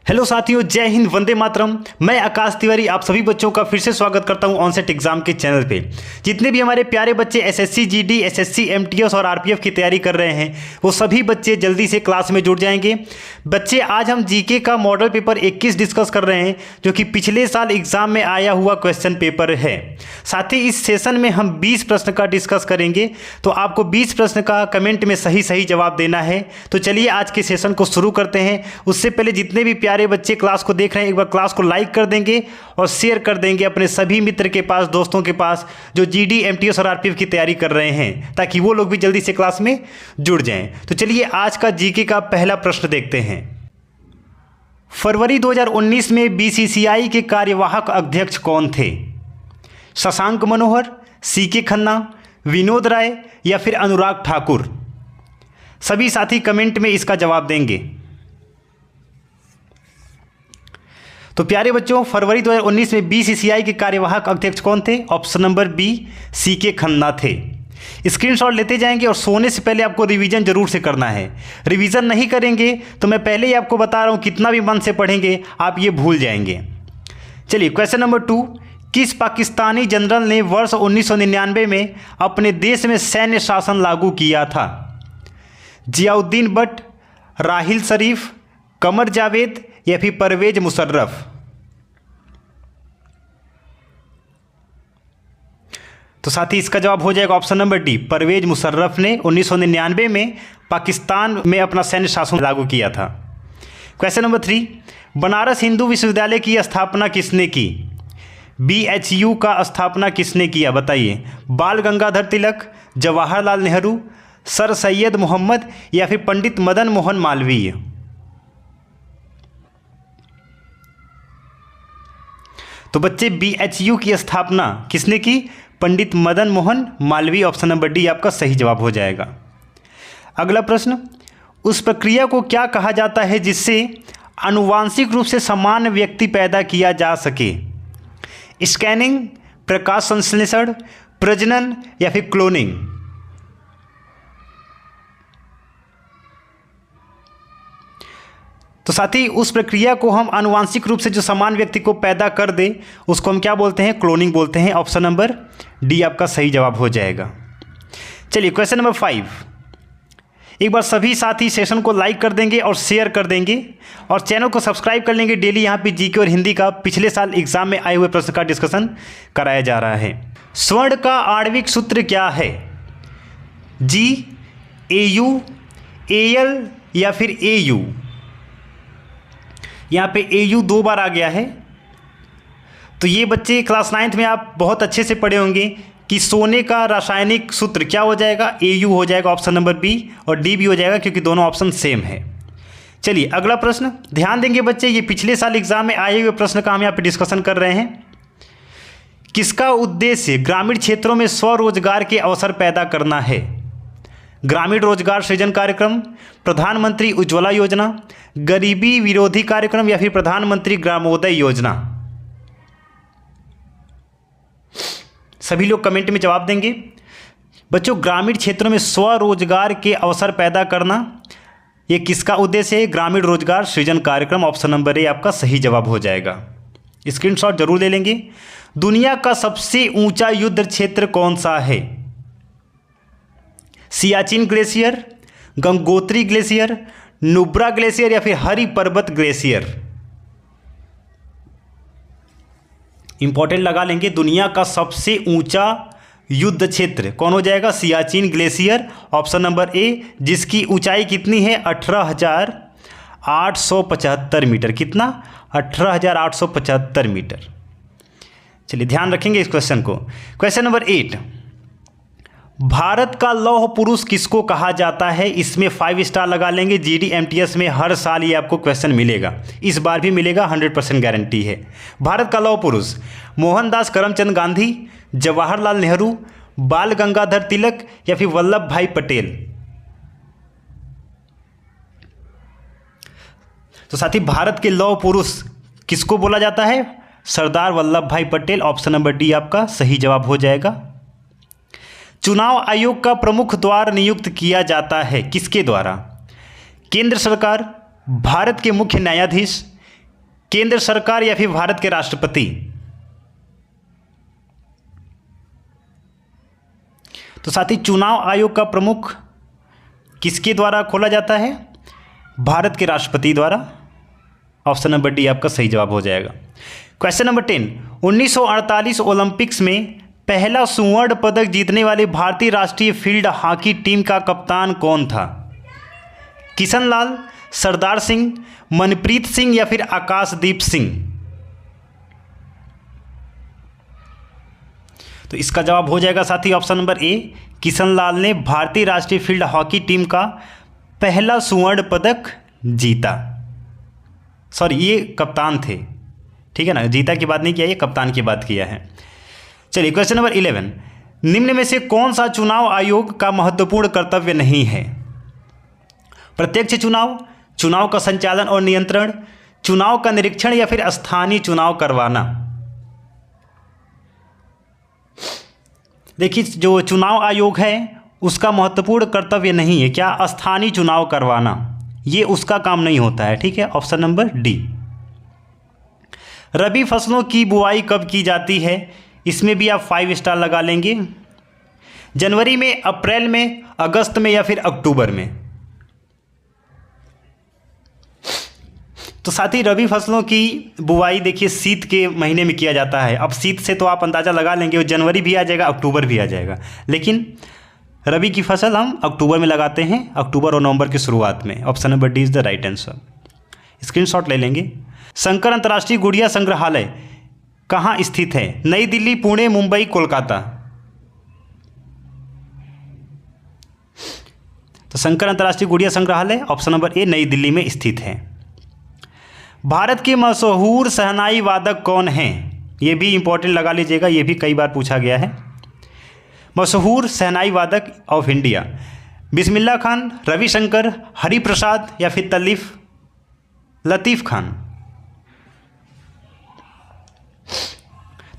Hello साथियों, जय हिंद, वंदे मातरम। मैं आकाश तिवारी आप सभी बच्चों का फिर से स्वागत करता हूं ऑनसेट एग्जाम के चैनल पे। जितने भी हमारे प्यारे बच्चे एसएससी जीडी, एसएससी एमटीएस और आरपीएफ की तैयारी कर रहे हैं वो सभी बच्चे जल्दी से क्लास में जुड़ जाएंगे। बच्चे, आज हम जीके का मॉडल पेपर 21 डिस्कस कर रहे हैं जो कि पिछले साल एग्जाम में आया हुआ क्वेश्चन पेपर है। साथ ही इस सेशन में हम 20 प्रश्न का डिस्कस करेंगे, तो आपको 20 प्रश्न का कमेंट में सही सही जवाब देना है। तो चलिए आज के सेशन को शुरू करते हैं। उससे पहले जितने भी प्यारे बच्चे क्लास को देख रहे हैं एक बार क्लास को लाइक कर देंगे और शेयर कर देंगे अपने सभी मित्र के पास, दोस्तों के पास जो जीडी, एमटीएस और आरपीएफ की तैयारी कर रहे हैं, ताकि वो लोग भी जल्दी से क्लास में जुड़ जाएं। तो चलिए आज का जीके का पहला प्रश्न देखते हैं। फरवरी 2019 में बीसीसीआई के कार्यवाहक अध्यक्ष कौन थे? शशांक मनोहर, सीके खन्ना, विनोद राय या फिर अनुराग ठाकुर? सभी साथी कमेंट में इसका जवाब देंगे। तो प्यारे बच्चों, फरवरी 2019 में बीसीसीआई के कार्यवाहक अध्यक्ष कौन थे? Option number B, CK Khanna थे। स्क्रीनशॉट लेते जाएंगे और सोने से पहले आपको रिवीजन जरूर से करना है। रिवीजन नहीं करेंगे तो मैं पहले ही आपको बता रहा हूं, कितना भी मन से पढ़ेंगे आप ये भूल जाएंगे। चलिए क्वेश्चन नंबर 2, किस पाकिस्तानी जनरल ने वर्ष 1999 में अपने देश में सैन्य शासन लागू किया था? जियाउद्दीन भट्ट, राहिल शरीफ, कमर जावेद या फिर परवेज मुशर्रफ? तो साथ ही इसका जवाब हो जाएगा option number D, Pervez Musharraf ने 1999 में पाकिस्तान में अपना सैन्य शासन लागू किया था। क्वेश्चन नंबर 3, बनारस हिंदू विश्वविद्यालय की स्थापना किसने की? बीएचयू का स्थापना किसने किया बताइए? बाल गंगाधर तिलक, जवाहरलाल नेहरू, सर सैयद मोहम्मद या फिर पंडित मदन मोहन मालवीय? तो बच्चे, बीएचयू की स्थापना किसने की? Pandit Madan Mohan Malviya. Option number D आपका सही जवाब हो जाएगा। अगला प्रश्न, उस प्रक्रिया को क्या कहा जाता है जिससे आनुवांशिक रूप से समान व्यक्ति पैदा किया जा सके? स्कैनिंग, प्रकाश संश्लेषण, प्रजनन या फिर क्लोनिंग? तो साथ ही उस प्रक्रिया को हम आनुवांशिक रूप से जो समान व्यक्ति को पैदा कर दे उसको हम क्या बोलते हैं? क्लोनिंग बोलते हैं। ऑप्शन नंबर डी आपका सही जवाब हो जाएगा। चलिए क्वेश्चन नंबर 5, एक बार सभी साथी सेशन को लाइक कर देंगे और शेयर कर देंगे और चैनल को सब्सक्राइब कर लेंगे। डेली यहाँ पे जीके और हिंदी का पिछले साल एग्जाम में आए हुए प्रश्न का डिस्कशन कराया जा रहा है। स्वर्ण का आणविक सूत्र क्या है? जी, एयू, एल या फिर एयू? यहाँ पे एयू 2 बार आ गया है। तो ये बच्चे क्लास 9th में आप बहुत अच्छे से पढ़े होंगे कि सोने का रासायनिक सूत्र क्या हो जाएगा? एयू हो जाएगा। ऑप्शन नंबर बी और डी भी हो जाएगा क्योंकि दोनों ऑप्शन सेम है। चलिए अगला प्रश्न ध्यान देंगे बच्चे, ये पिछले साल एग्जाम में आए हुए प्रश्न का हम यहाँ पे डिस्कशन कर रहे हैं। किसका उद्देश्य ग्रामीण क्षेत्रों में स्वरोजगार के अवसर पैदा करना है? ग्रामीण रोजगार सृजन कार्यक्रम, प्रधानमंत्री उज्ज्वला योजना, गरीबी विरोधी कार्यक्रम या फिर प्रधानमंत्री ग्रामोदय योजना? सभी लोग कमेंट में जवाब देंगे। बच्चों, ग्रामीण क्षेत्रों में स्वरोजगार के अवसर पैदा करना, ये किसका उद्देश्य है? ग्रामीण रोजगार सृजन कार्यक्रम। ऑप्शन नंबर ए आपका सही जवाब हो जाएगा। स्क्रीनशॉट जरूर ले लेंगे। दुनिया का सबसे ऊंचा युद्ध क्षेत्र कौन सा है? Siachen glacier, Gangotri glacier, Nubra glacier या फिर हरि पर्वत ग्लेशियर? इंपॉर्टेंट लगा लेंगे। दुनिया का सबसे ऊंचा युद्ध क्षेत्र कौन हो जाएगा? Siachen glacier. Option number A, जिसकी ऊंचाई कितनी है? 18,875 मीटर। कितना? 18,875 मीटर। चलिए ध्यान रखेंगे इस क्वेश्चन को। क्वेश्चन नंबर 8, भारत का लौह पुरुष किसको कहा जाता है? इसमें 5 स्टार लगा लेंगे। जीडी एमटीएस में हर साल ये आपको क्वेश्चन मिलेगा, इस बार भी मिलेगा, 100% गारंटी है। भारत का लौह पुरुष मोहनदास करमचंद गांधी, जवाहरलाल नेहरू, बाल गंगाधर तिलक या फिर वल्लभ भाई पटेल? तो साथी, भारत के लौह पुरुष किसको बोला जाता है? सरदार वल्लभ भाई पटेल। ऑप्शन नंबर डी आपका सही जवाब हो जाएगा। चुनाव आयोग का प्रमुख द्वार नियुक्त किया जाता है किसके द्वारा? केंद्र सरकार, भारत के मुख्य न्यायाधीश, केंद्र सरकार या फिर भारत के राष्ट्रपति? तो साथी चुनाव आयोग का प्रमुख किसके द्वारा खोला जाता है? भारत के राष्ट्रपति द्वारा। ऑप्शन नंबर डी आपका सही जवाब हो जाएगा। क्वेश्चन नंबर 10, 1948 ओलंपिक्स में पहला स्वर्ण पदक जीतने वाली भारतीय राष्ट्रीय फील्ड हॉकी टीम का कप्तान कौन था? किशन लाल, सरदार सिंह, मनप्रीत सिंह या फिर आकाशदीप सिंह? तो इसका जवाब हो जाएगा साथी option number A, Kishan Lal ने भारतीय राष्ट्रीय फील्ड हॉकी टीम का पहला स्वर्ण पदक जीता। सॉरी, ये कप्तान थे, ठीक है ना, जीता की बात नहीं किया, ये कप्तान की बात किया है। चलिए क्वेश्चन नंबर 11, निम्न में से कौन सा चुनाव आयोग का महत्वपूर्ण कर्तव्य नहीं है? प्रत्यक्ष चुनाव, चुनाव का संचालन और नियंत्रण, चुनाव का निरीक्षण या फिर स्थानीय चुनाव करवाना? देखिए, जो चुनाव आयोग है उसका महत्वपूर्ण कर्तव्य नहीं है क्या? स्थानीय चुनाव करवाना, ये उसका काम नहीं होता है, ठीक है। Option number D. रबी फसलों की बुआई कब की जाती है? इसमें भी आप 5 स्टार लगा लेंगे। जनवरी में, अप्रैल में, अगस्त में या फिर अक्टूबर में? तो साथ ही रबी फसलों की बुआई देखिए शीत के महीने में किया जाता है। अब शीत से तो आप अंदाज़ा लगा लेंगे, वो जनवरी भी आ जाएगा, अक्टूबर भी आ जाएगा, लेकिन रबी की फसल हम अक्टूबर में लगाते हैं, अक्टूबर और नवंबर की शुरुआत में। Option number D is the right answer. Screenshot ले लेंगे। शंकर अंतर्राष्ट्रीय गुड़िया संग्रहालय कहाँ स्थित है? नई दिल्ली, पुणे, मुंबई, कोलकाता? तो शंकर अंतर्राष्ट्रीय गुड़िया संग्रहालय ऑप्शन नंबर ए नई दिल्ली में स्थित है। भारत के मशहूर शहनाई वादक कौन हैं? ये भी इंपॉर्टेंट लगा लीजिएगा, ये भी कई बार पूछा गया है। मशहूर शहनाई वादक ऑफ इंडिया, बिस्मिल्लाह खान, रविशंकर, हरिप्रसाद या फिर लतीफ़ खान?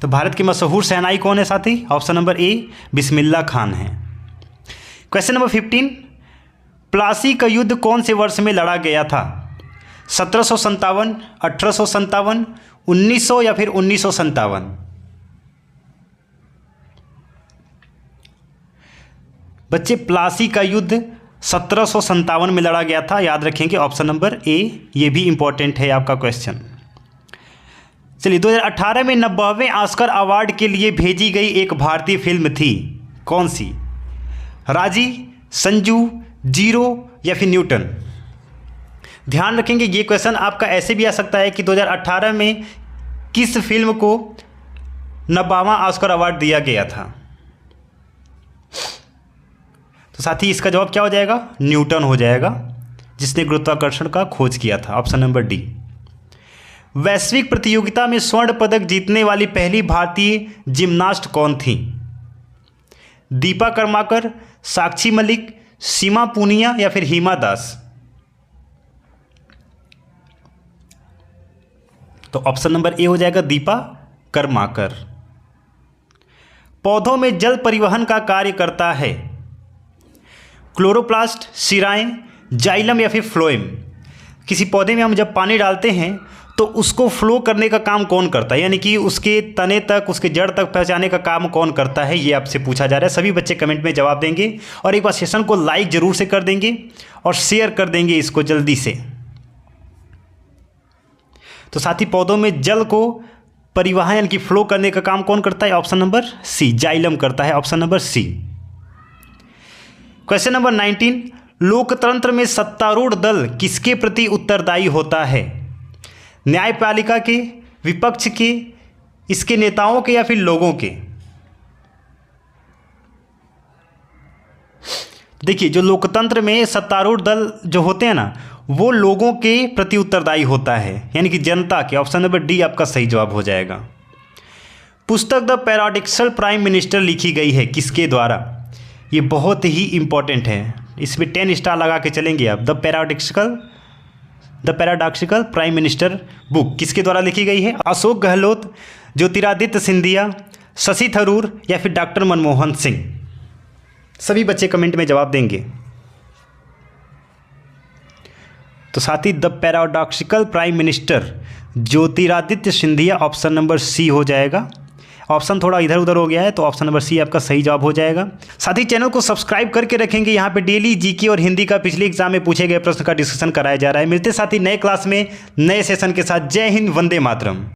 तो भारत के मशहूर शहनाई कौन है साथी? Option number A Bismillah Khan है। क्वेश्चन नंबर 15, प्लासी का युद्ध कौन से वर्ष में लड़ा गया था? 1757, 1857, 1900 या फिर 1957? बच्चे, प्लासी का युद्ध 1757 में लड़ा गया था, याद रखेंगे ऑप्शन नंबर ए, ये भी इंपॉर्टेंट है आपका क्वेश्चन। चलिए 2018 में 90वें ऑस्कर अवार्ड के लिए भेजी गई एक भारतीय फिल्म थी, कौन सी? राजी, संजू, जीरो या फिर न्यूटन? ध्यान रखेंगे ये क्वेश्चन आपका ऐसे भी आ सकता है कि 2018 में किस फिल्म को 90वां ऑस्कर अवार्ड दिया गया था? तो साथी इसका जवाब क्या हो जाएगा? न्यूटन हो जाएगा, जिसने गुरुत्वाकर्षण का खोज किया था। Option number D. वैश्विक प्रतियोगिता में स्वर्ण पदक जीतने वाली पहली भारतीय जिम्नास्ट कौन थी? दीपा कर्माकर, साक्षी मलिक, सीमा पूनिया या फिर हिमा दास? तो ऑप्शन नंबर ए हो जाएगा दीपा कर्माकर। पौधों में जल परिवहन का कार्य करता है क्लोरोप्लास्ट, शिराएं, जाइलम या फिर फ्लोएम? किसी पौधे में हम जब पानी डालते हैं तो उसको फ्लो करने का काम कौन करता है, यानी कि उसके तने तक, उसके जड़ तक पहुंचाने का काम कौन करता है, ये आपसे पूछा जा रहा है। सभी बच्चे कमेंट में जवाब देंगे और एक बार सेशन को लाइक जरूर से कर देंगे और शेयर कर देंगे इसको जल्दी से। तो साथ ही पौधों में जल को परिवहन यानी कि फ्लो करने का काम कौन करता है? ऑप्शन नंबर सी, जाइलम करता है। Option number C. Question number 19, लोकतंत्र में सत्तारूढ़ दल किसके प्रति उत्तरदायी होता है? न्यायपालिका के, विपक्ष के, इसके नेताओं के या फिर लोगों के? देखिए, जो लोकतंत्र में सत्तारूढ़ दल जो होते हैं ना, वो लोगों के प्रति उत्तरदायी होता है, यानी कि जनता के। ऑप्शन नंबर डी आपका सही जवाब हो जाएगा। पुस्तक द पैराडॉक्सिकल प्राइम मिनिस्टर लिखी गई है किसके द्वारा? ये बहुत ही इंपॉर्टेंट है, इसमें 10 स्टार लगा के चलेंगे आप। The paradoxical prime minister book किसके द्वारा लिखी गई है? अशोक गहलोत, ज्योतिरादित्य सिंधिया, शशि थरूर या फिर डॉक्टर मनमोहन सिंह? सभी बच्चे कमेंट में जवाब देंगे। तो साथ ही the paradoxical prime minister Jyotiraditya Scindia, option number C हो जाएगा। ऑप्शन थोड़ा इधर उधर हो गया है, तो ऑप्शन नंबर सी आपका सही जवाब हो जाएगा। साथ ही चैनल को सब्सक्राइब करके रखेंगे, यहाँ पे डेली जीके और हिंदी का पिछले एग्जाम में पूछे गए प्रश्न का डिस्कशन कराया जा रहा है। मिलते साथ ही नए क्लास में नए सेशन के साथ। जय हिंद, वंदे मातरम।